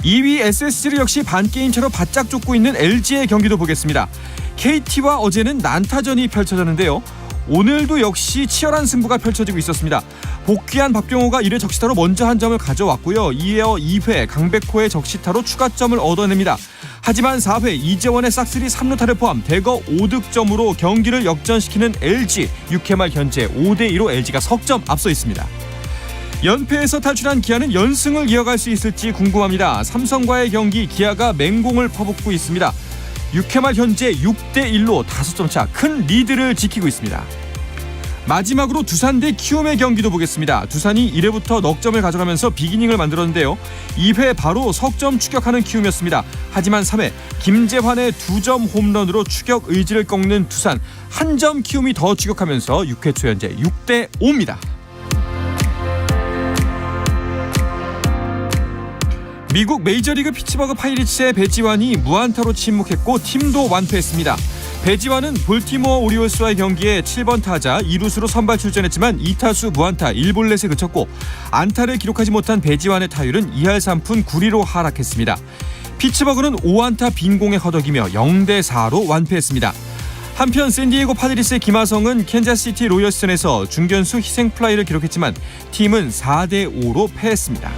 2위 SSG를 역시 반게임차로 바짝 쫓고 있는 LG의 경기도 보겠습니다. KT와 어제는 난타전이 펼쳐졌는데요. 오늘도 역시 치열한 승부가 펼쳐지고 있었습니다. 복귀한 박병호가 1회 적시타로 먼저 한 점을 가져왔고요. 이어 2회 강백호의 적시타로 추가점을 얻어냅니다. 하지만 4회 이재원의 싹쓸이 3루타를 포함 대거 5득점으로 경기를 역전시키는 LG. 6회 말 현재 5대2로 LG가 석점 앞서 있습니다. 연패에서 탈출한 기아는 연승을 이어갈 수 있을지 궁금합니다. 삼성과의 경기 기아가 맹공을 퍼붓고 있습니다. 6회 말 현재 6대1로 5점 차 큰 리드를 지키고 있습니다. 마지막으로 두산 대 키움의 경기도 보겠습니다. 두산이 1회부터 넉 점을 가져가면서 비기닝을 만들었는데요. 2회 바로 석점 추격하는 키움이었습니다. 하지만 3회 김재환의 2점 홈런으로 추격 의지를 꺾는 두산. 한 점 키움이 더 추격하면서 6회 초 현재 6대5입니다. 미국 메이저리그 피츠버그 파이리츠의 배지환이 무안타로 침묵했고 팀도 완패했습니다. 배지환은 볼티모어 오리올스와의 경기에 7번 타자 2루수로 선발 출전했지만 2타수 무안타 1볼넷에 그쳤고 안타를 기록하지 못한 배지환의 타율은 2할 3푼 9리로 하락했습니다. 피츠버그는 5안타 빈공에 허덕이며 0대4로 완패했습니다. 한편 샌디에고 파드리스의 김하성은 캔자스시티 로열스전에서 중견수 희생플라이를 기록했지만 팀은 4대5로 패했습니다.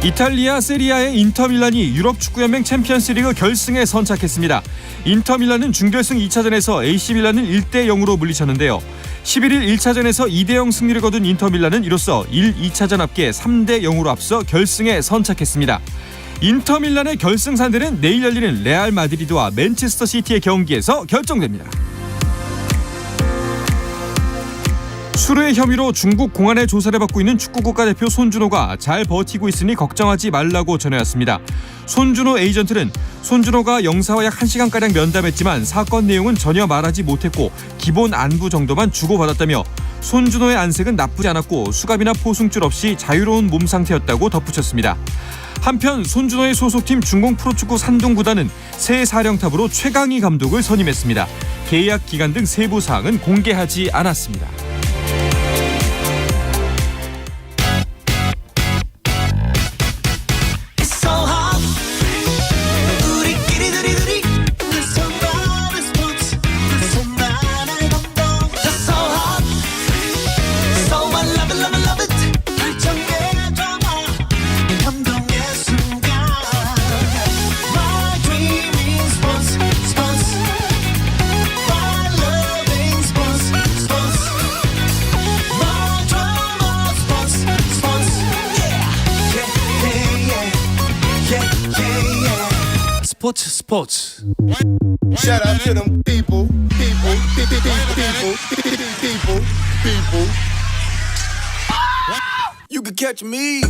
이탈리아 세리아의 인터밀란이 유럽축구연맹 챔피언스리그 결승에 선착했습니다. 인터밀란은 준결승 2차전에서 AC밀란을 1대0으로 물리쳤는데요. 11일 1차전에서 2대0 승리를 거둔 인터밀란은 이로써 2차전 합계 3대0으로 앞서 결승에 선착했습니다. 인터밀란의 결승 상대는 내일 열리는 레알 마드리드와 맨체스터 시티의 경기에서 결정됩니다. 수뢰 혐의로 중국 공안의 조사를 받고 있는 축구 국가대표 손준호가 잘 버티고 있으니 걱정하지 말라고 전해왔습니다. 손준호 에이전트는 손준호가 영사와 약 1시간가량 면담했지만 사건 내용은 전혀 말하지 못했고 기본 안부 정도만 주고받았다며 손준호의 안색은 나쁘지 않았고 수갑이나 포승줄 없이 자유로운 몸 상태였다고 덧붙였습니다. 한편 손준호의 소속팀 중공 프로축구 산동구단은 새 사령탑으로 최강희 감독을 선임했습니다. 계약 기간 등 세부 사항은 공개하지 않았습니다. 스포츠. Shout out to them people. You can catch me.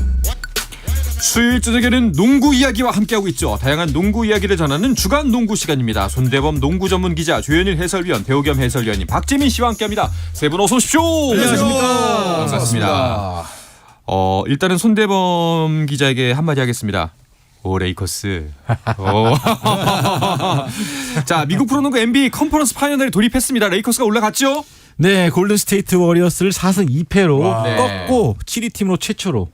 수요일 저녁에는 농구 이야기와 함께하고 있죠. 다양한 농구 이야기를 전하는 주간 농구 시간입니다. 손대범 농구 전문 기자, 조현일 해설위원, 배우 겸 해설위원님 박재민 씨와 함께합니다. 세 분 어서 오십시오. 안녕하십니까. 반갑습니다. 일단은 손대범 기자에게 한마디 하겠습니다. 오 레이커스. 자, 미국 프로농구 NBA 컨퍼런스 파이널에 돌입했습니다. 레이커스가 올라갔죠? 네, 골든 스테이트 워리어스를 4승 2패로 네. 꺾고 7위 팀으로 최초로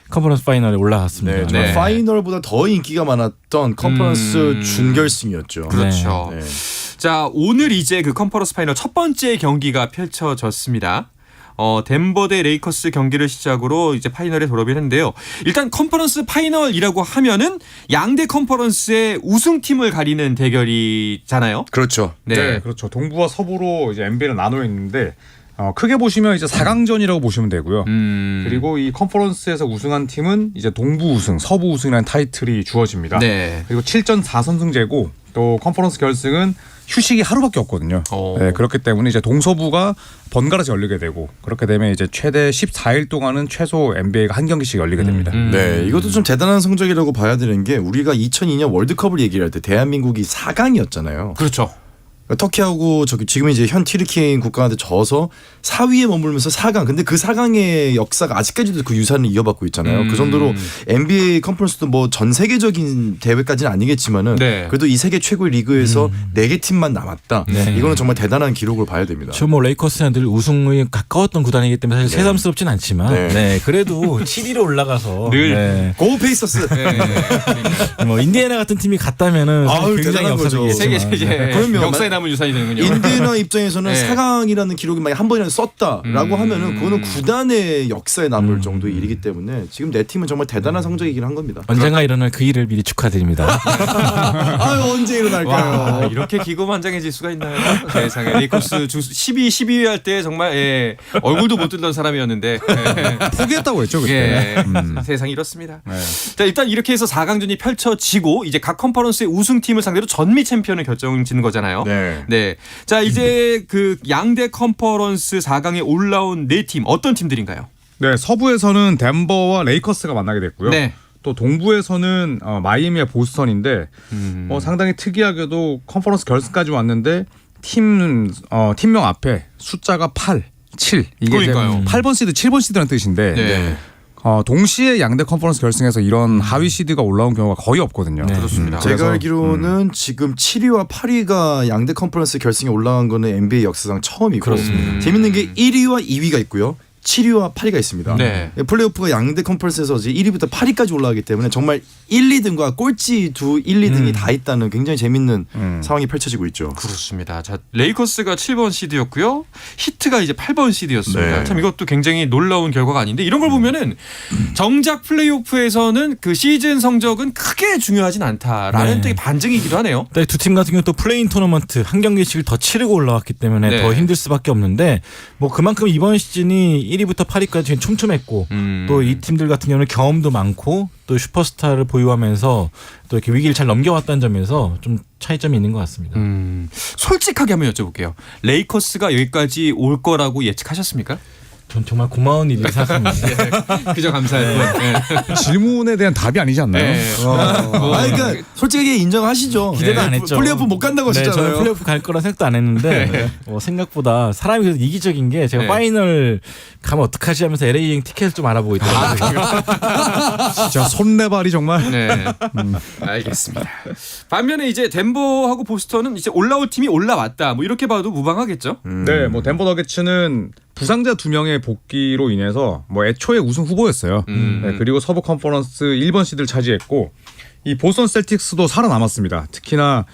컨퍼런스 파이널에 올라갔습니다. 네, 정말 파이널보다 더 인기가 많았던 컨퍼런스 준결승이었죠. 그렇죠. 네. 자, 오늘 이제 그 컨퍼런스 파이널 첫 번째 경기가 펼쳐졌습니다. 덴버 대 레이커스 경기를 시작으로 이제 파이널에 돌입을 했는데요. 일단 컨퍼런스 파이널이라고 하면은 양대 컨퍼런스의 우승팀을 가리는 대결이잖아요. 그렇죠. 네, 그렇죠. 동부와 서부로 이제 NBA를 나눠 있는데 크게 보시면 이제 4강전이라고 보시면 되고요. 그리고 이 컨퍼런스에서 우승한 팀은 이제 동부 우승, 서부 우승이라는 타이틀이 주어집니다. 네. 그리고 7전 4선승제고 또 컨퍼런스 결승은 휴식이 하루밖에 없거든요. 네, 그렇기 때문에 이제 동서부가 번갈아서 열리게 되고 그렇게 되면 이제 최대 14일 동안은 최소 NBA가 한 경기씩 열리게 됩니다. 네, 이것도 좀 대단한 성적이라고 봐야 되는 게 우리가 2002년 월드컵을 얘기를 할 때 대한민국이 4강이었잖아요. 그렇죠. 터키하고 저기 지금 이제 현 튀르키예인 국가한테 져서 4위에 머물면서 4강. 근데 그 4강의 역사가 아직까지도 그 유산을 이어받고 있잖아요. 그 정도로 NBA 컨퍼런스도 뭐 전 세계적인 대회까지는 아니겠지만은 네. 그래도 이 세계 최고의 리그에서 4개 팀만 남았다. 네. 이거는 정말 대단한 기록을 봐야 됩니다. 뭐 레이커스는 늘 우승에 가까웠던 구단이기 때문에 사실 새삼스럽진 않지만 네. 그래도 7위로 올라가서 늘 고 페이서스. 뭐 인디애나 같은 팀이 갔다면은 사실 아유, 굉장히 대단한 거죠. 역사적이겠지만 세계 이제 그럼요. 역사에 남은 유산이 되는군요. 인디애나 입장에서는 네. 4강이라는 기록이 만약 한 번이라도 썼다라고 하면은 그거는 구단의 역사에 남을 정도의 일이기 때문에 지금 내 팀은 정말 대단한 성적이긴 한 겁니다. 언젠가 일어날 그 일을 미리 축하드립니다. 아유 언제 일어날까요? 와, 이렇게 기고만장해질 수가 있나요? 세상에 레이커스 12위 할 때 정말 얼굴도 못 들던 사람이었는데 포기했다고 했죠 그때. 세상이 이렇습니다. 네. 자 일단 이렇게 해서 4강전이 펼쳐지고 이제 각 컨퍼런스의 우승팀을 상대로 전미 챔피언을 결정짓는 거잖아요. 네. 자 이제 그 양대 컨퍼런스 4강에 올라온 4팀 어떤 팀들인가요? 네, 서부에서는 덴버와 레이커스가 만나게 됐고요. 네. 또 동부에서는 마이애미와 보스턴인데 상당히 특이하게도 컨퍼런스 결승까지 왔는데 팀명 앞에 숫자가 8, 7 이게 이제 그러니까요. 8번 시드, 7번 시드라는 뜻인데 네. 동시에 양대 컨퍼런스 결승에서 이런 하위 시드가 올라온 경우가 거의 없거든요. 그렇습니다. 제가 그래서, 알기로는 지금 7위와 8위가 양대 컨퍼런스 결승에 올라간 거는 NBA 역사상 처음이고 그렇습니다. 재밌는 게 1위와 2위가 있고요. 7위와 8위가 있습니다. 네. 플레이오프가 양대 컨퍼런스에서 이제 1위부터 8위까지 올라가기 때문에 정말 1, 2등과 꼴찌 1, 2등이 다 있다는 굉장히 재밌는 상황이 펼쳐지고 있죠. 그렇습니다. 자 레이커스가 7번 시드였고요. 히트가 이제 8번 시드였습니다. 네. 참 이것도 굉장히 놀라운 결과가 아닌데 이런 걸 보면은 정작 플레이오프에서는 그 시즌 성적은 크게 중요하진 않다라는 네. 또 반증이기도 하네요. 두 팀 같은 경우 또 플레인 토너먼트 한 경기씩을 더 치르고 올라왔기 때문에 네. 더 힘들 수밖에 없는데 뭐 그만큼 이번 시즌이 1위부터 8위까지 촘촘했고 또 이 팀들 같은 경우는 경험도 많고 또 슈퍼스타를 보유하면서 또 이렇게 위기를 잘 넘겨왔다는 점에서 좀 차이점이 있는 것 같습니다. 솔직하게 한번 여쭤볼게요. 레이커스가 여기까지 올 거라고 예측하셨습니까? 전 정말 고마운 일이라 생각합니다. 그저 감사할 뿐. 질문에 대한 답이 아니지 않나요? 네. 그러니까 솔직하게 인정하시죠. 기대도 안 했죠. 플레이오프 못 간다고 네, 하셨잖아요. 저는 플레이오프 갈 거라 생각도 안 했는데 생각보다 사람이 그래도 이기적인 게 제가 네. 파이널 가면 어떡하지 하면서 LA 여행 티켓을 좀 알아보고 있더라고요. 진짜 손내발이 정말. 네. 알겠습니다. 반면에 이제 덴버하고 보스턴은 이제 올라올 팀이 올라왔다. 뭐 이렇게 봐도 무방하겠죠? 네, 뭐 덴버 너게츠는 부상자 2명의 복귀로 인해서 뭐 애초에 우승 후보였어요. 네, 그리고 서부 컨퍼런스 1번 시드를 차지했고 이 보스턴 셀틱스도 살아남았습니다. 특히나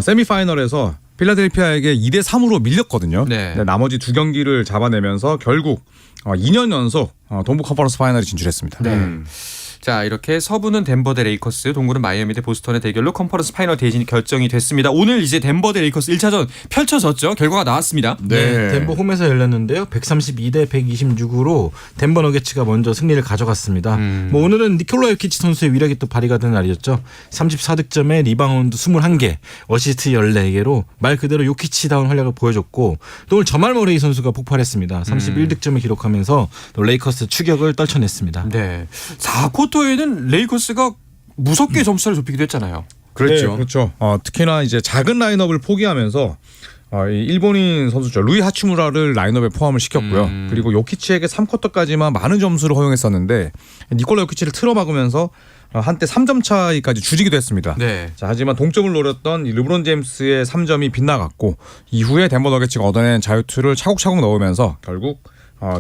세미파이널에서 필라델피아에게 2대 3으로 밀렸거든요. 네. 네, 나머지 2경기를 잡아내면서 결국 2년 연속 동부 컨퍼런스 파이널에 진출했습니다. 자 이렇게 서부는 덴버 대 레이커스, 동부는 마이애미 대 보스턴의 대결로 컨퍼런스 파이널 대진이 결정이 됐습니다. 오늘 이제 덴버 대 레이커스 1차전 펼쳐졌죠. 결과가 나왔습니다. 네, 덴버 홈에서 열렸는데요. 132대 126으로 덴버 너게츠가 먼저 승리를 가져갔습니다. 뭐 오늘은 니콜라 요키치 선수의 위력이 또 발휘가 된 날이었죠. 34득점에 리바운드 21개, 어시스트 14개로 말 그대로 요키치다운 활약을 보여줬고 또 오늘 저말 머레이 선수가 폭발했습니다. 31득점을 기록하면서 또 레이커스 추격을 떨쳐냈습니다. 네. 4쿼터에는 레이커스가 무섭게 점수를 좁히기도 했잖아요. 그렇죠. 네, 그렇죠. 특히나 이제 작은 라인업을 포기하면서 이 일본인 선수죠. 루이 하치무라를 라인업에 포함을 시켰고요. 그리고 요키치에게 3쿼터까지만 많은 점수를 허용했었는데 니콜라 요키치를 틀어막으면서 한때 3점 차이까지 줄이기도 했습니다. 네. 자, 하지만 동점을 노렸던 이 르브론 제임스의 3점이 빗나갔고 이후에 덴버 너게츠가 얻어낸 자유투를 차곡차곡 넣으면서 결국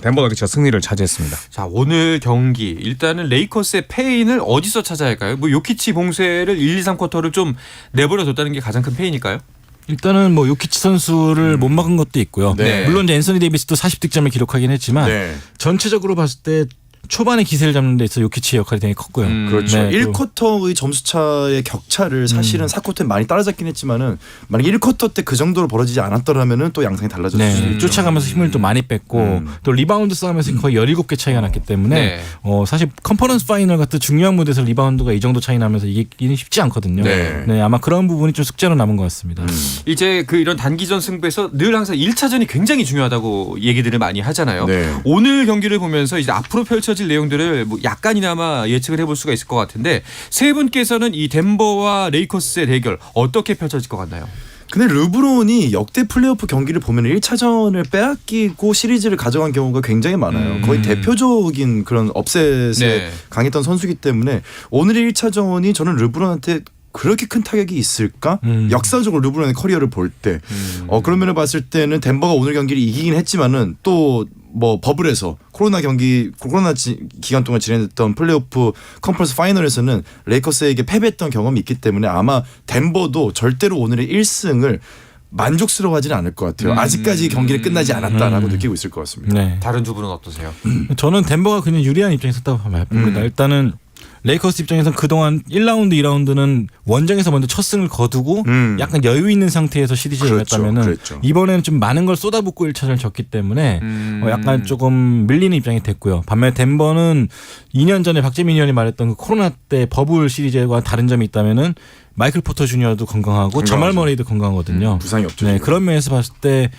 덴버 너게츠가 승리를 차지했습니다. 자 오늘 경기 일단은 레이커스의 패인을 어디서 찾아야 할까요? 뭐 요키치 봉쇄를 1, 2, 3쿼터를 좀 내버려뒀다는 게 가장 큰 패인일까요? 일단은 뭐 요키치 선수를 못 막은 것도 있고요. 네. 물론 이제 앤서니 데이비스도 40득점을 기록하긴 했지만 네. 전체적으로 봤을 때 초반에 기세를 잡는 데 있어 요키치의 역할이 되게 컸고요. 그렇죠. 네, 또 1쿼터의 점수차의 격차를 사실은 4쿼터에 많이 따라잡긴 했지만은 만약에 1쿼터 때 그 정도로 벌어지지 않았더라면은 또 양상이 달라졌을 수도 네, 있죠. 쫓아가면서 힘을 또 많이 뺐고 또 리바운드 싸움에서 거의 17개 차이가 났기 때문에 네. 사실 컨퍼런스 파이널 같은 중요한 무대에서 리바운드가 이 정도 차이 나면서 이기기는 쉽지 않거든요. 네. 아마 그런 부분이 좀 숙제로 남은 것 같습니다. 이제 그 이런 단기전 승부에서 늘 항상 1차전이 굉장히 중요하다고 얘기들을 많이 하잖아요. 네. 오늘 경기를 보면서 이제 앞으로 펼쳐질 내용들을 뭐 약간이나마 예측을 해볼 수가 있을 것 같은데 세 분께서는 이 덴버와 레이커스의 대결 어떻게 펼쳐질 것 같나요? 근데 르브론이 역대 플레이오프 경기를 보면 1차전을 빼앗기고 시리즈를 가져간 경우가 굉장히 많아요. 거의 대표적인 그런 업셋에 네. 강했던 선수이기 때문에 오늘의 1차전이 저는 르브론한테 그렇게 큰 타격이 있을까? 역사적으로 르브론의 커리어를 볼 때 그런 면을 봤을 때는 덴버가 오늘 경기를 이기긴 했지만은 또 뭐 버블에서 코로나 기간 동안 진행됐던 플레이오프 컨퍼런스 파이널에서는 레이커스에게 패배했던 경험이 있기 때문에 아마 덴버도 절대로 오늘의 1승을 만족스러워하지는 않을 것 같아요. 아직까지 경기는 끝나지 않았다라고 느끼고 있을 것 같습니다. 네. 다른 두 분은 어떠세요? 저는 덴버가 그냥 유리한 입장에 섰다고 봅니다. 일단은 레이커스 입장에서는 그동안 1라운드, 2라운드는 원정에서 먼저 첫 승을 거두고 약간 여유 있는 상태에서 시리즈를 했다면은 그랬죠. 이번에는 좀 많은 걸 쏟아붓고 1차전을 졌기 때문에 약간 조금 밀리는 입장이 됐고요. 반면에 덴버는 2년 전에 박재민 의원이 말했던 그 코로나 때 버블 시리즈와 다른 점이 있다면은 마이클 포터 주니어도 건강하고 저말 머레이도 건강하거든요. 부상이 없죠. 네, 그런 면에서 봤을 때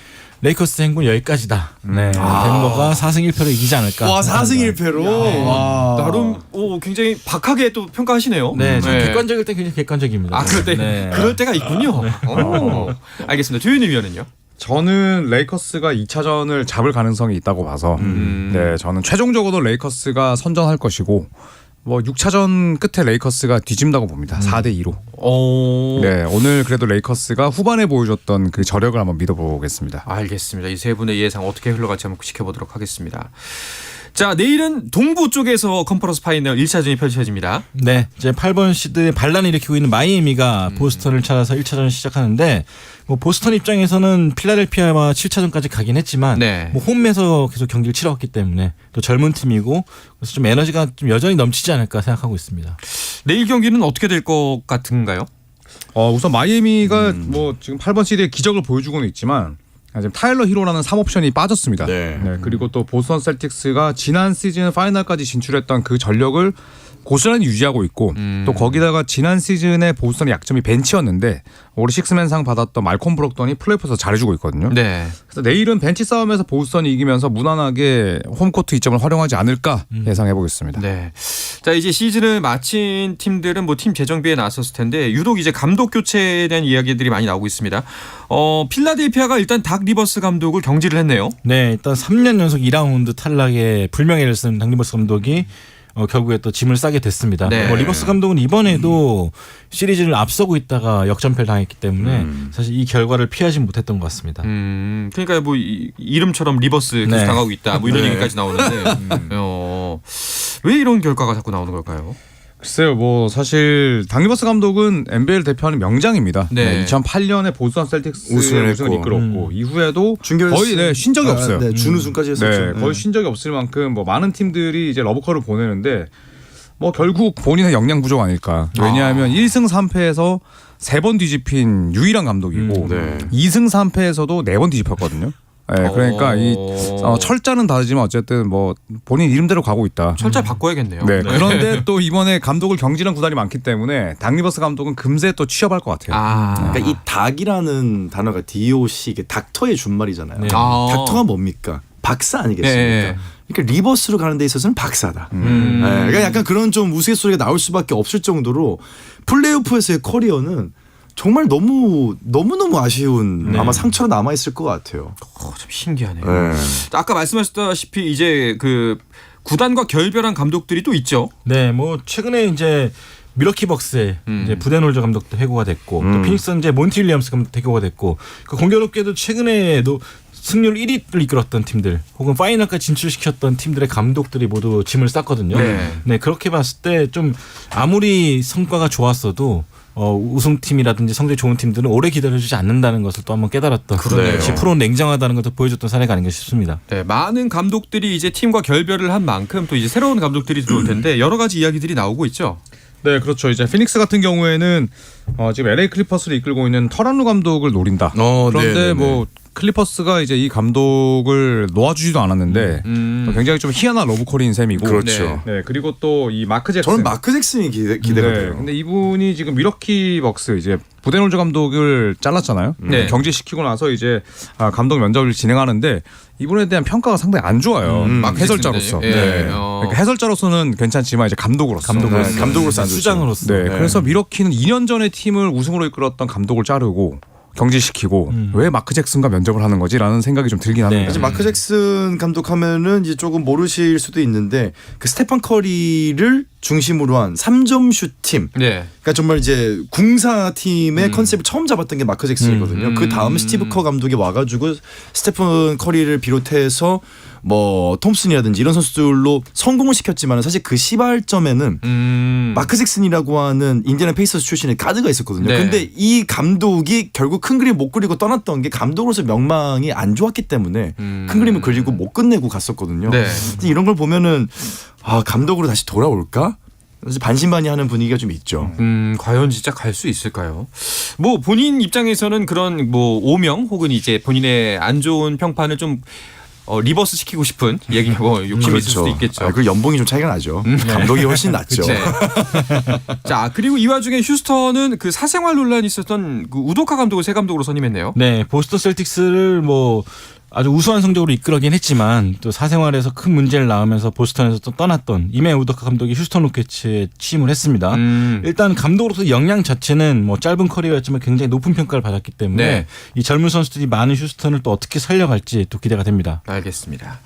레이커스 행군 여기까지다. 네, 덴버가 4승 1패로 이기지 않을까. 와 4승 1패로 나름 굉장히 박하게 또 평가하시네요. 네, 좀 객관적일 때 굉장히 객관적입니다. 아 그럴 때 네. 그럴 때가 있군요. 알겠습니다. 조현희 위원은요? 저는 레이커스가 2차전을 잡을 가능성이 있다고 봐서 네, 저는 최종적으로 레이커스가 선전할 것이고 뭐 6차전 끝에 레이커스가 뒤진다고 봅니다. 4대2로. 네, 오늘 그래도 레이커스가 후반에 보여줬던 그 저력을 한번 믿어보겠습니다. 알겠습니다. 이 세 분의 예상 어떻게 흘러갈지 한번 지켜보도록 하겠습니다. 자, 내일은 동부 쪽에서 컨퍼런스 파이널 1차전이 펼쳐집니다. 네, 이제 8번 시드에 반란을 일으키고 있는 마이애미가 보스턴을 찾아서 1차전을 시작하는데 뭐 보스턴 입장에서는 필라델피아와 7차전까지 가긴 했지만 네. 뭐 홈에서 계속 경기를 치러왔기 때문에 또 젊은 팀이고 그래서 좀 에너지가 좀 여전히 넘치지 않을까 생각하고 있습니다. 내일 경기는 어떻게 될 것 같은가요? 우선 마이애미가 뭐 지금 8번 시리의 기적을 보여주고는 있지만 지금 타일러 히로라는 3옵션이 빠졌습니다. 네. 그리고 또 보스턴 셀틱스가 지난 시즌 파이널까지 진출했던 그 전력을 고스란히 유지하고 있고 또 거기다가 지난 시즌에 보스턴의 약점이 벤치였는데 올해 식스맨상 받았던 말콤 브록던이 플레이오프에서 잘해주고 있거든요. 네. 그래서 내일은 벤치 싸움에서 보스턴이 이기면서 무난하게 홈코트 이점을 활용하지 않을까 예상해 보겠습니다. 네. 자, 이제 시즌을 마친 팀들은 뭐 팀 재정비에 나섰을 텐데 유독 이제 감독 교체에 대한 이야기들이 많이 나오고 있습니다. 필라델피아가 일단 닥 리버스 감독을 경질을 했네요. 네, 일단 3년 연속 2라운드 탈락에 불명예를 쓴 닥 리버스 감독이 결국에 또 짐을 싸게 됐습니다. 네. 리버스 감독은 이번에도 시리즈를 앞서고 있다가 역전패를 당했기 때문에 사실 이 결과를 피하지 못했던 것 같습니다. 그러니까 뭐 이름처럼 리버스 계속 네. 당하고 있다. 뭐 이런 네. 얘기까지 나오는데 왜 이런 결과가 자꾸 나오는 걸까요? 글쎄요, 뭐 사실 닥 리버스 감독은 NBA를 대표하는 명장입니다. 네. 2008년에 보스턴 셀틱스 우승을 우승을 했고. 이끌었고 이후에도 준결승. 거의 쉰 적이 없어요. 네, 준우승까지 했었죠. 네, 거의 쉰 적이 없을 만큼 뭐 많은 팀들이 이제 러브콜을 보내는데 뭐 결국 본인의 역량 부족 아닐까. 왜냐하면 1승 3패에서 3번 뒤집힌 유일한 감독이고 네. 2승 3패에서도 4번 뒤집혔거든요. 네, 그러니까 이 철자는 다르지만 어쨌든 뭐 본인 이름대로 가고 있다. 철자 바꿔야겠네요. 네, 그런데 또 이번에 감독을 경질한 구단이 많기 때문에 닥 리버스 감독은 금세 또 취업할 것 같아요. 그러니까 이 닭이라는 단어가 DOC 이게 닥터의 준말이잖아요. 네. 닥터가 뭡니까? 박사 아니겠습니까? 네. 그러니까 리버스로 가는 데 있어서는 박사다. 네, 그러니까 약간 그런 좀 우스갯소리가 나올 수밖에 없을 정도로 플레이오프에서의 커리어는 정말 너무 아쉬운 아마 상처로 남아 있을 것 같아요. 참 신기하네요. 네. 아까 말씀하셨다시피 이제 그 구단과 결별한 감독들이 또 있죠. 네, 뭐 최근에 이제 미러키 벅스의 이제 부데놀저 감독도 해고가 됐고 또 피닉스 선즈의 몬티 윌리엄스 감독도 해고가 됐고 그 공교롭게도 최근에도 승률 1위를 이끌었던 팀들 혹은 파이널까지 진출시켰던 팀들의 감독들이 모두 짐을 쌌거든요. 네, 그렇게 봤을 때 좀 아무리 성과가 좋았어도 우승팀이라든지 성적이 좋은 팀들은 오래 기다려주지 않는다는 것을 또 한번 깨달았던 그러네요. 역시 프로는 냉정하다는 것을 보여줬던 사례가 아닌가 싶습니다. 네, 많은 감독들이 이제 팀과 결별을 한 만큼 또 이제 새로운 감독들이 들어올 텐데 여러 가지 이야기들이 나오고 있죠. 네, 그렇죠. 이제 피닉스 같은 경우에는 지금 LA 클리퍼스를 이끌고 있는 터란루 감독을 노린다. 그런데 네네네. 뭐 클리퍼스가 이제 이 감독을 놓아주지도 않았는데 굉장히 좀 희한한 러브콜인 셈이고. 그렇죠. 네, 그리고 또 이 마크 잭슨. 저는 마크 잭슨이 기대가 네, 돼요. 근데 이분이 지금 미러키 벅스 이제 부데놀저 감독을 잘랐잖아요. 네. 경질시키고 나서 이제 감독 면접을 진행하는데 이분에 대한 평가가 상당히 안 좋아요. 해설자로서. 예. 네. 그러니까 해설자로서는 괜찮지만 이제 감독으로서. 감독으로서 안 좋죠. 수장으로서 네, 그래서 미러키는 2년 전에 팀을 우승으로 이끌었던 감독을 자르고 경질시키고 왜 마크 잭슨과 면접을 하는 거지라는 생각이 좀 들긴 합니다. 사실 마크 잭슨 감독하면은 이제 조금 모르실 수도 있는데 그 스테판 커리를 중심으로 한 3점 슛 팀. 네. 그러니까 정말 이제 궁사 팀의 컨셉을 처음 잡았던 게 마크 잭슨이거든요. 그 다음 스티브 커 감독이 와가지고 스테픈 커리를 비롯해서 뭐 톰슨이라든지 이런 선수들로 성공을 시켰지만 사실 그 시발점에는 마크 잭슨이라고 하는 인디애나 페이서스 출신의 가드가 있었거든요. 네. 근데 이 감독이 결국 큰 그림 못 그리고 떠났던 게 감독으로서 명망이 안 좋았기 때문에 큰 그림을 그리고 못 끝내고 갔었거든요. 네. 이런 걸 보면은 아 감독으로 다시 돌아올까? 사실 반신반의하는 분위기가 좀 있죠. 과연 진짜 갈 수 있을까요? 뭐 본인 입장에서는 그런 뭐 오명 혹은 이제 본인의 안 좋은 평판을 좀 리버스 시키고 싶은 얘기고 욕심이 있을 수도 있겠죠. 그 연봉이 좀 차이가 나죠. 감독이 훨씬 낫죠. 네. 자 그리고 이 와중에 휴스턴은 그 사생활 논란이 있었던 그 우도카 감독을 새 감독으로 선임했네요. 네, 보스턴 셀틱스를 뭐 아주 우수한 성적으로 이끌어긴 했지만 또 사생활에서 큰 문제를 낳으면서 보스턴에서 또 떠났던 이메 우도카 감독이 휴스턴 로켓츠에 취임을 했습니다. 일단 감독으로서 역량 자체는 뭐 짧은 커리어였지만 굉장히 높은 평가를 받았기 때문에 네. 이 젊은 선수들이 많은 휴스턴을 또 어떻게 살려갈지 또 기대가 됩니다. 알겠습니다.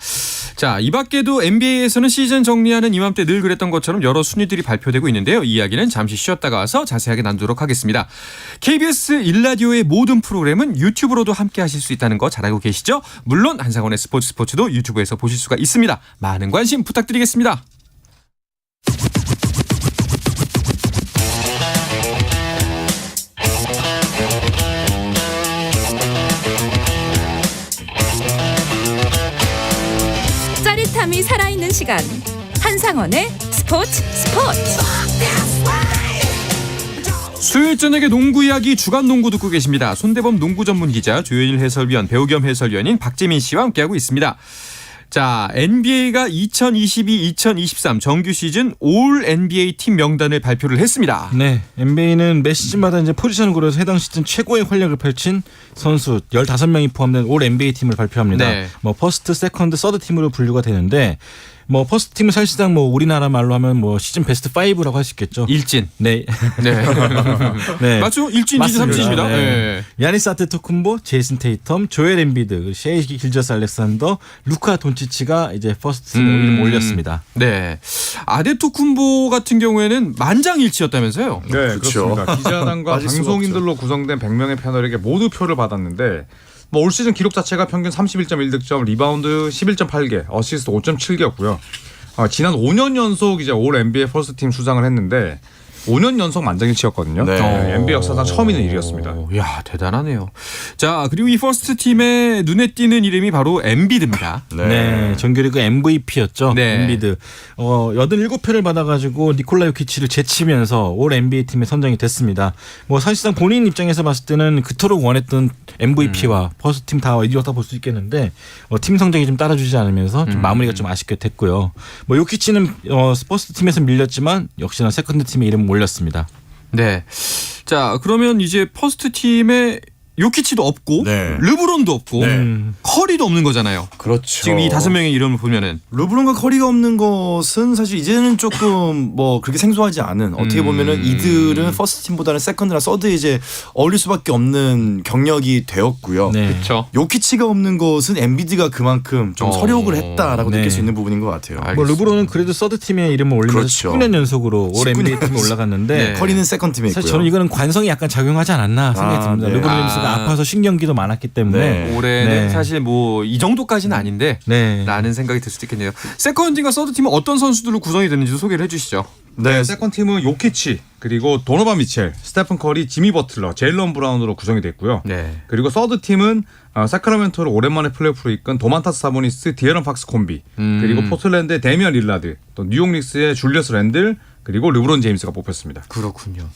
자, 이 밖에도 NBA에서는 시즌 정리하는 이맘때 늘 그랬던 것처럼 여러 순위들이 발표되고 있는데요. 이 이야기는 잠시 쉬었다가 와서 자세하게 나누도록 하겠습니다. KBS 일라디오의 모든 프로그램은 유튜브로도 함께 하실 수 있다는 거 잘 알고 계시죠? 물론 한상원의 스포츠도 유튜브에서 보실 수가 있습니다. 많은 관심 부탁드리겠습니다. 짜릿함이 살아있는 시간 한상원의 스포츠 수요일 저녁에 농구 이야기 주간 농구 듣고 계십니다. 손대범 농구 전문 기자 조현일 해설위원 배우 겸 해설위원인 박재민 씨와 함께하고 있습니다. 자, NBA가 2022-2023 정규 시즌 올 NBA 팀 명단을 발표를 했습니다. 네, NBA는 매 시즌마다 이제 포지션을 고려해서 해당 시즌 최고의 활약을 펼친 선수 15명이 포함된 올 NBA 팀을 발표합니다. 네. 뭐 퍼스트, 세컨드, 서드 팀으로 분류가 되는데 뭐 퍼스트 팀은 사실상 뭐 우리나라 말로 하면 뭐 시즌 베스트 5라고 할 수 있겠죠. 일진. 네. 네. 네. 맞죠? 일진, 이진, 삼진입니다. 네. 네. 야니스 아테토쿤보, 제이슨 테이텀, 조엘 엠비드, 셰이 길저스 알렉산더, 루카 돈치치가 이제 퍼스트 팀에 이름 올렸습니다. 네. 아데토쿤보 같은 경우에는 만장일치였다면서요? 네, 그렇죠. 그렇습니다. 기자단과 빠질 수가 방송인들로 구성된 100명의 패널에게 모두 표를 받았는데 뭐 올 시즌 기록 자체가 평균 31.1득점, 리바운드 11.8개, 어시스트 5.7개였고요. 지난 5년 연속 이제 올 NBA 퍼스트 팀 수상을 했는데 5년 연속 만장일치였거든요. 네. NBA 역사상 처음 있는 일이었습니다. 야, 대단하네요. 자, 그리고 이 퍼스트 팀의 눈에 띄는 이름이 바로 엠비드입니다. 네, 정규리그 MVP였죠. 네. 엠비드. 87표를 받아가지고 니콜라 요키치를 제치면서 올 NBA 팀에 선정이 됐습니다. 뭐 사실상 본인 입장에서 봤을 때는 그토록 원했던 MVP와 퍼스트 팀 다 이뤘다 볼 수 있겠는데 팀 성적이 좀 따라주지 않으면서 좀 마무리가 좀 아쉽게 됐고요. 뭐 요키치는 퍼스트 팀에서 밀렸지만 역시나 세컨드 팀에 이름을 올렸습니다. 네. 자, 그러면 이제 퍼스트 팀에 요키치도 없고 네. 르브론도 없고 네. 커리도 없는 거잖아요. 그렇죠. 지금 이 5명의 이름을 보면은 르브론과 커리가 없는 것은 사실 이제는 조금 뭐 그렇게 생소하지 않은 어떻게 보면은 이들은 퍼스트 팀보다는 세컨드나 서드에 이제 어울릴 수밖에 없는 경력이 되었고요. 네. 그렇죠. 요키치가 없는 것은 엔비드가 그만큼 좀 서력을 했다라고 네. 느낄 수 있는 부분인 것 같아요. 알겠습니다. 뭐 르브론은 그래도 서드 팀에 이름을 올리면서 그렇죠. 19년 연속으로 올 19년 NBA 팀에 올라갔는데 네. 커리는 세컨드 팀에 있고요. 사실 저는 이거는 관성이 약간 작용하지 않았나 생각이 듭니다. 네. 르브론 제임스가 아파서 신경기도 많았기 때문에 네. 올해는 네. 사실 뭐 이 정도까지는 아닌데 네. 라는 생각이 들 수도 있겠네요. 세컨드와 서드 팀은 어떤 선수들로 구성이 되는지도 소개를 해주시죠. 네. 세컨드 팀은 요키치, 그리고 도노반 미첼, 스테픈 커리, 지미 버틀러, 제일런 브라운으로 구성이 됐고요. 네. 그리고 서드 팀은 사크라멘토를 오랜만에 플레이오프로 이끈 도만타스 사보니스, 디에런 팍스 콤비, 그리고 포틀랜드의 데미안 릴라드, 또 뉴욕 닉스의 줄리어스 랜들, 그리고 르브론 제임스가 뽑혔습니다. 그렇군요.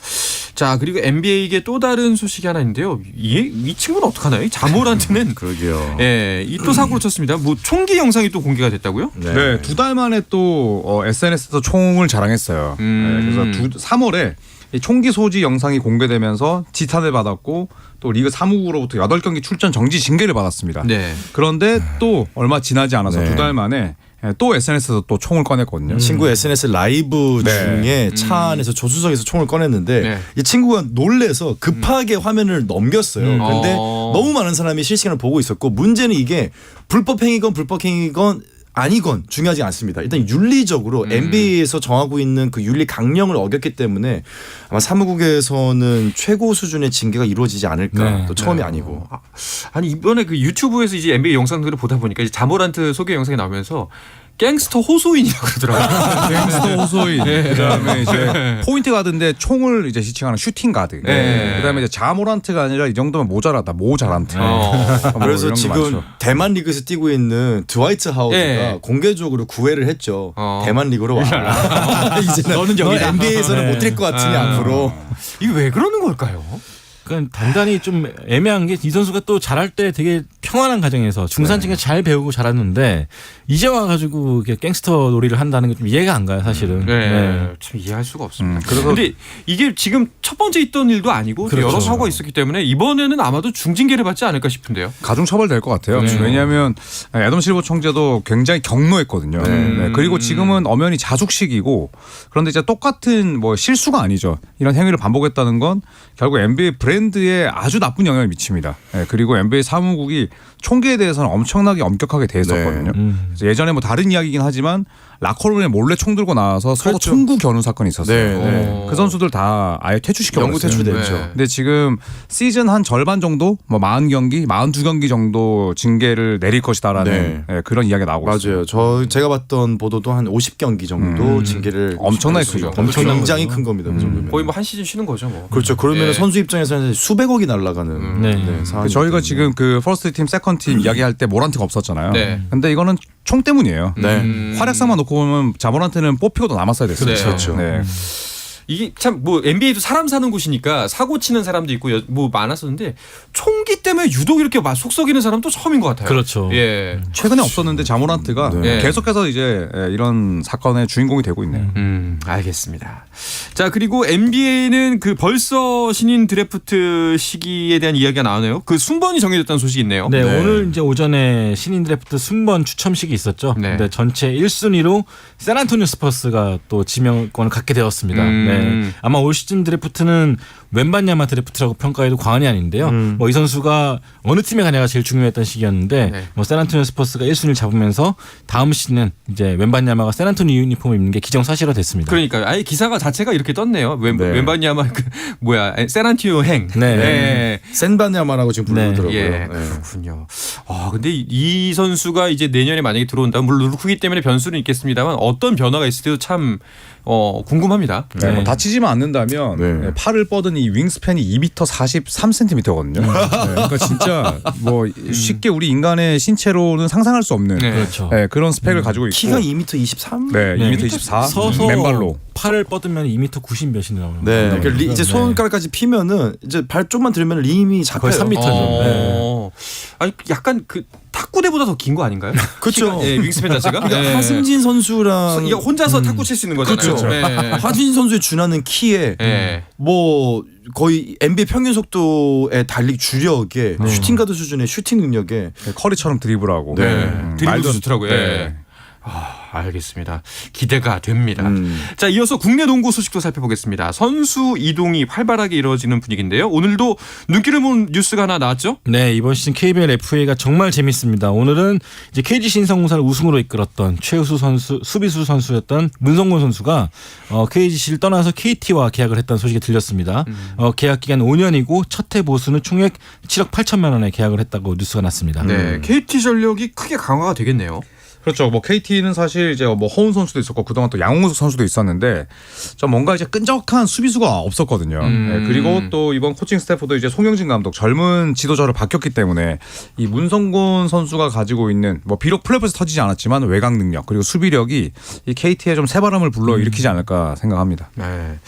자, 그리고 NBA에게 또 다른 소식이 하나 있는데요. 이 친구는 어떡하나요? 이 자모란트는 그러게요. 예, 이 또 사고를 쳤습니다. 뭐 총기 영상이 또 공개가 됐다고요? 네, 2달 만에 또 SNS에서 총을 자랑했어요. 네, 그래서 3월에 이 총기 소지 영상이 공개되면서 지탄을 받았고 또 리그 사무국으로부터 8경기 출전 정지 징계를 받았습니다. 네. 그런데 또 얼마 지나지 않아서 네. 2달 만에 또 SNS에서 또 총을 꺼냈거든요. 친구 SNS 라이브 네. 중에 차 안에서 조수석에서 총을 꺼냈는데 네. 이 친구가 놀래서 급하게 화면을 넘겼어요. 근데 너무 많은 사람이 실시간을 보고 있었고 문제는 이게 불법 행위건 아니건 중요하지 않습니다. 일단 윤리적으로 NBA에서 정하고 있는 그 윤리 강령을 어겼기 때문에 아마 사무국에서는 최고 수준의 징계가 이루어지지 않을까. 네. 또 처음이 아니고. 아니 이번에 그 유튜브에서 이제 NBA 영상들을 보다 보니까 이제 자모란트 소개 영상이 나오면서 갱스터 호소인이라고 그러더라고요. 갱스터 호소인. 그다음에 이제 포인트 가드인데 총을 이제 지칭하는 슈팅 가드. 네. 그다음에 이제 자모란트가 아니라 이 정도면 모자라다. 모자란트. 뭐 그래서 이런 게 지금 많죠. 대만 리그에서 뛰고 있는 드와이트 하우드가 네. 공개적으로 구애를 했죠. 대만 리그로 와. 이제는 너는 너 여기다. NBA에서는 못 뛸 것 같으니 앞으로. 이게 왜 그러는 걸까요? 그러니까 단단히 좀 애매한 게 이 선수가 또 잘할 때 되게 평안한 가정에서 중산층에 잘 배우고 자랐는데 이제 와가지고 이렇게 갱스터 놀이를 한다는 게 좀 이해가 안 가요 사실은. 네, 참 이해할 수가 없습니다. 그래서 근데 이게 지금 첫 번째 있던 일도 아니고 그렇죠. 여러 사고가 있었기 때문에 이번에는 아마도 중징계를 받지 않을까 싶은데요. 가중 처벌될 것 같아요. 왜냐하면 애덤 실버 총재도 굉장히 경로했거든요. 네. 그리고 지금은 엄연히 자숙식이고 그런데 이제 똑같은 뭐 실수가 아니죠. 이런 행위를 반복했다는 건 결국 NBA 브랜드에 아주 나쁜 영향을 미칩니다. 네. 그리고 NBA 사무국이 총기에 대해서는 엄청나게 엄격하게 대했었거든요. 그래서 예전에 뭐 다른 이야기긴 하지만 라커룸에 몰래 총 들고 나와서 서로 그렇죠. 총구 겨눈 사건이 있었어요. 네, 네. 그 선수들 다 아예 퇴출시켜 영구 버렸어요. 퇴출됐죠. 네. 근데 지금 시즌 한 절반 정도, 뭐 40경기, 42경기 정도 징계를 내릴 것이다라는 네. 예, 그런 이야기가 나오고 있어요. 맞아요. 제가 봤던 보도도 한 50경기 정도 징계를 엄청나게 주셨어요. 크죠. 엄청난 굉장히 거죠. 큰 겁니다. 그 정도면. 거의 뭐 한 시즌 쉬는 거죠, 뭐. 그렇죠. 그러면 네. 선수 입장에서는 수백억이 날아가는 네. 상황이기 저희가 때문에. 지금 그 퍼스트 팀, 세컨드 팀 이야기할 때 모란트가 없었잖아요. 네. 근데 이거는 총 때문이에요. 네. 활약상만 놓고 보면 자모란트는 뽑히고도 남았어야 됐어요. 그렇죠. 네. 이게 참 뭐 NBA도 사람 사는 곳이니까 사고 치는 사람도 있고 뭐 많았었는데 총기 때문에 유독 이렇게 막 속 썩이는 사람도 처음인 것 같아요. 그렇죠. 예. 최근에 없었는데 자모란트가 네. 계속해서 이제 이런 사건의 주인공이 되고 있네요. 알겠습니다. 자, 그리고 NBA는 그 벌써 신인 드래프트 시기에 대한 이야기가 나오네요. 그 순번이 정해졌다는 소식이 있네요. 네, 네. 오늘 이제 오전에 신인 드래프트 순번 추첨식이 있었죠. 네. 근데 전체 1순위로 샌안토니오 스퍼스가 또 지명권을 갖게 되었습니다. 네. 아마 올 시즌 드래프트는 웬반야마 드래프트라고 평가해도 과언이 아닌데요. 뭐 이 선수가 어느 팀에 가냐가 제일 중요했던 시기였는데 네. 뭐 샌안토니오 스퍼스가 1순위를 잡으면서 다음 시즌은 이제 웬반야마가 샌안토니오 유니폼을 입는 게 기정사실화 됐습니다. 그러니까 아예 기사가 자체가 이렇게 떴네요. 네. 웬바냐마 그 뭐야 샌안토니오 행. 네. 센바냐마라고 지금 네. 부르더라고요. 예, 네. 그렇군요. 근데 이 선수가 이제 내년에 만약에 들어온다면 물론 루크이기 때문에 변수는 있겠습니다만 어떤 변화가 있을지도 참 궁금합니다. 네, 뭐 다치지만 않는다면 네. 팔을 뻗은 이 윙스팬이 2m 43cm거든요. 그러니까 진짜 뭐 쉽게 우리 인간의 신체로는 상상할 수 없는 네. 그렇죠. 그런 스펙을 가지고 있고 키가 2m 23? 네, 네. 2m 24 서서 맨발로. 팔을 뻗으면 2m 90 몇이 나와요. 네. 그러니까 이제 손가락까지 피면은 이제 발 좀만 들면 림이 잡혀요. 거의 3m 죠. 아니 약간 그 탁구대보다 더 긴 거 아닌가요? 그렇죠. 예, 윙스팬 자체가. 그러니까 예. 하승진 선수랑 이게 혼자서 탁구 칠 수 있는 거잖아요. 그렇죠. 예. 하승진 선수에 준하는 키에 예. 뭐 거의 NBA 평균 속도의 달리기 주력에 슈팅 가드 수준의 슈팅 능력에 커리처럼 드리블하고. 네. 드리블도 좋더라고요. 예. 네. 알겠습니다. 기대가 됩니다. 자, 이어서 국내 농구 소식도 살펴보겠습니다. 선수 이동이 활발하게 이루어지는 분위기인데요. 오늘도 눈길을 모은 뉴스가 하나 나왔죠? 네, 이번 시즌 KBL FA가 정말 재밌습니다. 오늘은 이제 KG 신성공사를 우승으로 이끌었던 최우수 선수, 수비수 선수였던 문성곤 선수가 KGC를 떠나서 KT와 계약을 했다는 소식이 들렸습니다. 계약 기간 5년이고 첫 해 보수는 총액 7억 8천만 원에 계약을 했다고 뉴스가 났습니다. 네, KT 전력이 크게 강화가 되겠네요. 그렇죠. 뭐 KT는 사실 이제 뭐 허운 선수도 있었고 그동안 또 양홍석 선수도 있었는데 좀 뭔가 이제 끈적한 수비수가 없었거든요. 네, 그리고 또 이번 코칭 스태프도 이제 송영진 감독 젊은 지도자로 바뀌었기 때문에 이 문성곤 선수가 가지고 있는 뭐 비록 플레이오프에서 터지지 않았지만 외곽 능력 그리고 수비력이 이 KT에 좀 새바람을 불러 일으키지 않을까 생각합니다. 네.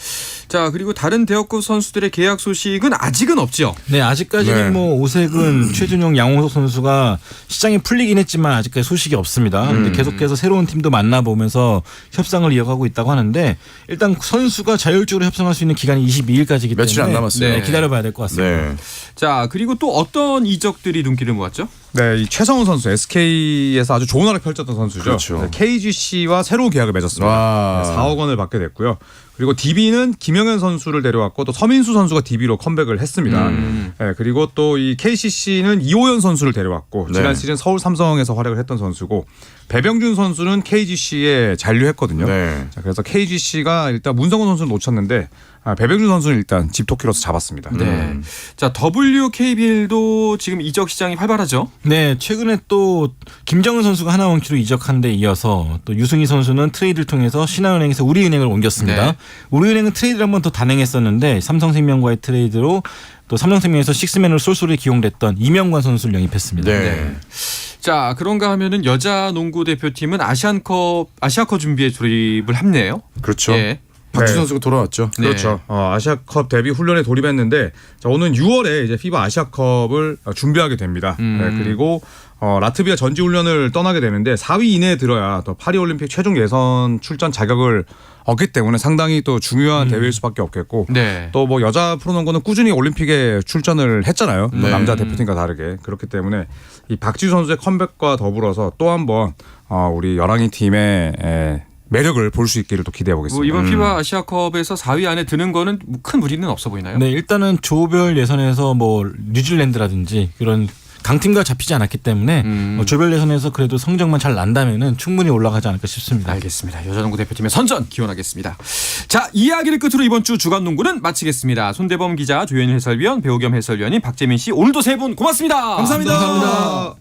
자, 그리고 다른 대학급 선수들의 계약 소식은 아직은 없죠. 네, 아직까지는 네. 뭐 오색은 최준용, 양홍석 선수가 시장이 풀리긴 했지만 아직까지 소식이 없습니다. 근데 계속해서 새로운 팀도 만나보면서 협상을 이어가고 있다고 하는데 일단 선수가 자율적으로 협상할 수 있는 기간이 22일까지이기 때문에 며칠 안 남았어요. 네, 기다려봐야 될 것 같습니다. 네. 자, 그리고 또 어떤 이적들이 눈길을 모았죠? 네, 이 최성훈 선수 SK에서 아주 좋은 활약 펼쳤던 선수죠. 그렇죠. 네, KGC와 새로운 계약을 맺었습니다. 와. 네, 4억 원을 받게 됐고요. 그리고 DB는 김영현 선수를 데려왔고 또 서민수 선수가 DB로 컴백을 했습니다. 네, 그리고 또 이 KCC는 이호연 선수를 데려왔고 네. 지난 시즌 서울 삼성에서 활약을 했던 선수고 배병준 선수는 KGC에 잔류했거든요. 네. 자, 그래서 KGC가 일단 문성훈 선수를 놓쳤는데 배병준 선수는 일단 집토끼로서 잡았습니다. 네. 자, WKBL도 지금 이적 시장이 활발하죠. 네, 최근에 또 김정은 선수가 하나원키로 이적한 데 이어서 또 유승희 선수는 트레이드를 통해서 신한은행에서 우리은행을 옮겼습니다. 네. 우리은행은 트레이드를 한 번 더 단행했었는데 삼성생명과의 트레이드로 또 삼성생명에서 식스맨으로 쏠쏠히 기용됐던 이명관 선수를 영입했습니다. 네. 자, 그런가 하면은 여자 농구 대표팀은 아시아컵 준비에 돌입을 했네요. 그렇죠. 예. 박주 네. 선수가 돌아왔죠. 네. 그렇죠. 아시아컵 데뷔 훈련에 돌입했는데 자, 오는 6월에 이제 피바 아시아컵을 준비하게 됩니다. 네, 그리고 라트비아 전지 훈련을 떠나게 되는데 4위 이내에 들어야 또 파리올림픽 최종 예선 출전 자격을 얻기 때문에 상당히 또 중요한 대회일 수밖에 없겠고 네. 또 뭐 여자 프로농구는 꾸준히 올림픽에 출전을 했잖아요. 뭐 네. 남자 대표팀과 다르게 그렇기 때문에 이 박지수 선수의 컴백과 더불어서 또 한 번 우리 여랑이 팀의 매력을 볼 수 있기를 또 기대해 뭐 보겠습니다. 이번 피바 아시아컵에서 4위 안에 드는 거는 큰 무리는 없어 보이나요? 네, 일단은 조별 예선에서 뭐 뉴질랜드라든지 그런 강팀과 잡히지 않았기 때문에 조별 예선에서 그래도 성적만 잘 난다면은 충분히 올라가지 않을까 싶습니다. 알겠습니다. 여자농구 대표팀의 선전 기원하겠습니다. 자, 이야기를 끝으로 이번 주 주간 농구는 마치겠습니다. 손대범 기자, 조현일 해설위원, 배우 겸 해설위원인 박재민 씨, 오늘도 세 분 고맙습니다. 감사합니다.